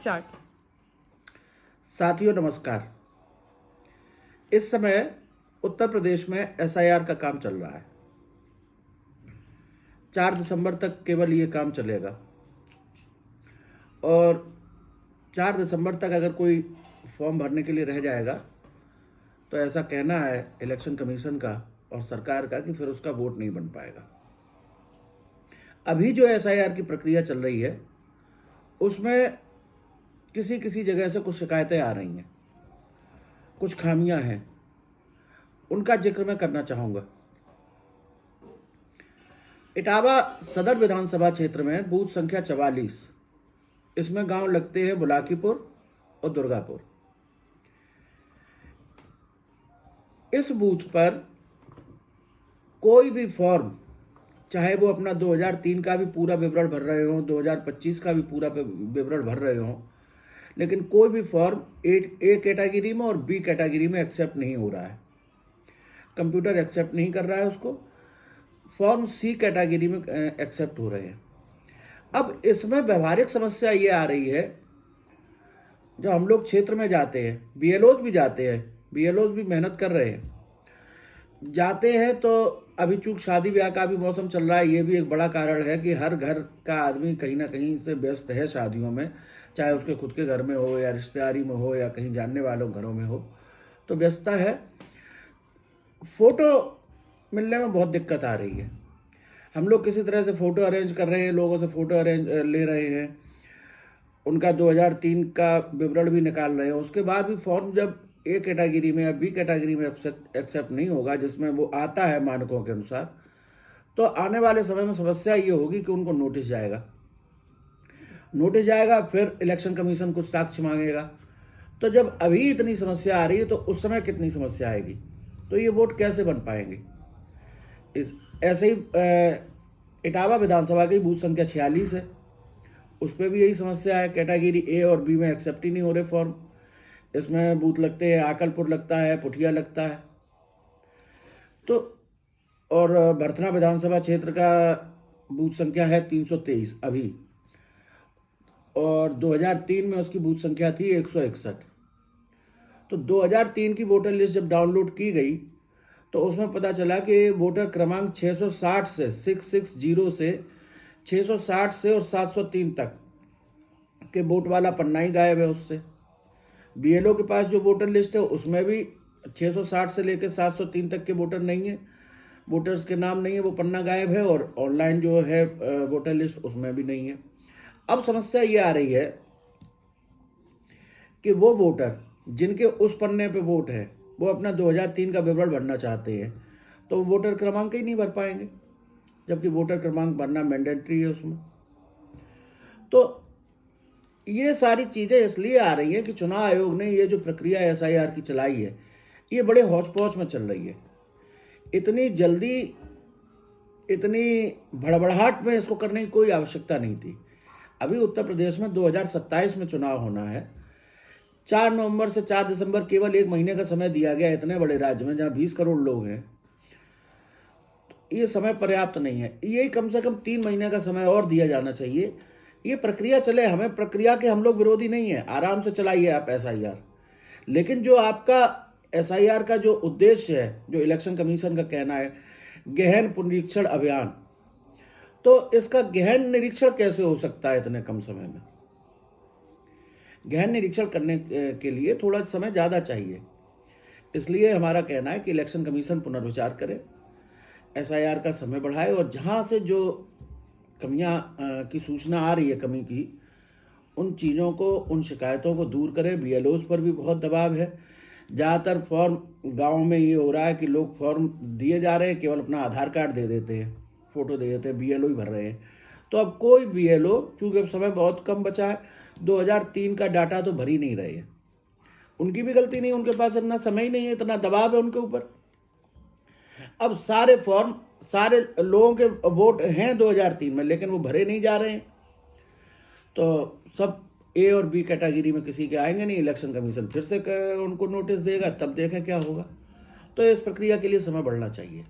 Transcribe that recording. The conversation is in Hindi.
स्टार्ट। साथियों नमस्कार। इस समय उत्तर प्रदेश में एसआईआर का काम चल रहा है। 4 दिसंबर तक केवल ये काम चलेगा और 4 दिसंबर तक अगर कोई फॉर्म भरने के लिए रह जाएगा तो ऐसा कहना है इलेक्शन कमीशन का और सरकार का कि फिर उसका वोट नहीं बन पाएगा। अभी जो एसआईआर की प्रक्रिया चल रही है उसमें किसी किसी जगह से कुछ शिकायतें आ रही हैं, कुछ खामियां हैं, उनका जिक्र मैं करना चाहूँगा। इटावा सदर विधानसभा क्षेत्र में बूथ संख्या 44, इसमें गांव लगते हैं बुलाकीपुर और दुर्गापुर। इस बूथ पर कोई भी फॉर्म, चाहे वो अपना 2003 का भी पूरा विवरण भर रहे हो, 2025 का भी पूरा विवरण भर रहे हो, लेकिन कोई भी फॉर्म ए कैटेगरी में और बी कैटेगरी में एक्सेप्ट नहीं हो रहा है। कंप्यूटर एक्सेप्ट नहीं कर रहा है उसको। फॉर्म सी कैटेगरी में एक्सेप्ट हो रहे हैं। अब इसमें व्यवहारिक समस्या ये आ रही है, जब हम लोग क्षेत्र में जाते हैं, बीएलओज भी जाते हैं, बीएलओज भी मेहनत कर रहे हैं, जाते हैं तो अभी चूंकि शादी ब्याह का भी मौसम चल रहा है, ये भी एक बड़ा कारण है कि हर घर का आदमी कहीं ना कहीं से व्यस्त है शादियों में, चाहे उसके खुद के घर में हो या रिश्तेदारी में हो या कहीं जानने वालों घरों में हो, तो व्यस्तता है। फ़ोटो मिलने में बहुत दिक्कत आ रही है। हम लोग किसी तरह से फ़ोटो अरेंज कर रहे हैं, लोगों से फ़ोटो अरेंज ले रहे हैं, उनका 2003 का विवरण भी निकाल रहे हैं, उसके बाद भी फॉर्म जब ए कैटेगरी में या बी कैटेगरी में एक्सेप्ट नहीं होगा, जिसमें वो आता है मानकों के अनुसार, तो आने वाले समय में समस्या ये होगी कि उनको नोटिस जाएगा, फिर इलेक्शन कमीशन कुछ साक्ष्य मांगेगा। तो जब अभी इतनी समस्या आ रही है तो उस समय कितनी समस्या आएगी, तो ये वोट कैसे बन पाएंगे। ऐसे ही इटावा विधानसभा की बूथ संख्या 46 है, उस पर भी यही समस्या है। कैटेगरी ए और बी में एक्सेप्ट ही नहीं हो रहे फॉर्म। इसमें बूथ लगते हैं, आकलपुर लगता है, पुठिया लगता है। तो और बर्थना विधानसभा क्षेत्र का बूथ संख्या है 323 अभी, और 2003 में उसकी बूथ संख्या थी 161। तो 2003 की वोटर लिस्ट जब डाउनलोड की गई तो उसमें पता चला कि वोटर क्रमांक 660 से 660 से 660 से और 703 तक के वोट वाला पन्ना ही गायब है उससे। बीएलओ के पास जो वोटर लिस्ट है उसमें भी 660 से लेकर 703 तक के वोटर नहीं है, वोटर्स के नाम नहीं है, वो पन्ना गायब है। और ऑनलाइन जो है वोटर लिस्ट उसमें भी नहीं है। अब समस्या ये आ रही है कि वो वोटर जिनके उस पन्ने पे वोट है वो अपना 2003 का विवरण भरना चाहते हैं, तो वो वोटर क्रमांक ही नहीं भर पाएंगे, जबकि वोटर क्रमांक भरना मैंडेटरी है उसमें। तो ये सारी चीज़ें इसलिए आ रही हैं कि चुनाव आयोग ने ये जो प्रक्रिया एसआईआर की चलाई है, ये बड़े हौच पौच में चल रही है। इतनी जल्दी, इतनी भड़बड़ाहट में इसको करने की कोई आवश्यकता नहीं थी। अभी उत्तर प्रदेश में 2027 में चुनाव होना है। 4 नवंबर से 4 दिसंबर केवल 1 महीने का समय दिया गया इतने बड़े राज्य में जहाँ 20 करोड़ लोग हैं। ये समय पर्याप्त नहीं है, ये कम से कम 3 महीने का समय और दिया जाना चाहिए। ये प्रक्रिया चले, हमें प्रक्रिया के हम लोग विरोधी नहीं है, आराम से चलाइए आप एसआईआर। लेकिन जो आपका एसआईआर का जो उद्देश्य है, जो इलेक्शन कमीशन का कहना है गहन पुनरीक्षण अभियान, तो इसका गहन निरीक्षण कैसे हो सकता है इतने कम समय में। गहन निरीक्षण करने के लिए थोड़ा समय ज़्यादा चाहिए। इसलिए हमारा कहना है कि इलेक्शन कमीशन पुनर्विचार करे, एसआईआर का समय बढ़ाए, और जहाँ से जो कमियां की सूचना आ रही है, कमी की, उन चीज़ों को, उन शिकायतों को दूर करें। बीएलओज पर भी बहुत दबाव है। ज़्यादातर फॉर्म गांव में ये हो रहा है कि लोग फॉर्म दिए जा रहे हैं, केवल अपना आधार कार्ड दे देते हैं, फ़ोटो दे देते हैं, बीएलओ ही भर रहे हैं। तो अब कोई बीएलओ, चूँकि अब समय बहुत कम बचा है, 2003 का डाटा तो भर ही नहीं रहे हैं। उनकी भी गलती नहीं, उनके पास इतना समय ही नहीं है, इतना दबाव है उनके ऊपर। अब सारे फॉर्म, सारे लोगों के वोट हैं 2003 में, लेकिन वो भरे नहीं जा रहे हैं। तो सब ए और बी कैटेगरी में किसी के आएंगे नहीं, इलेक्शन कमीशन फिर से उनको नोटिस देगा, तब देखें क्या होगा। तो इस प्रक्रिया के लिए समय बढ़ना चाहिए।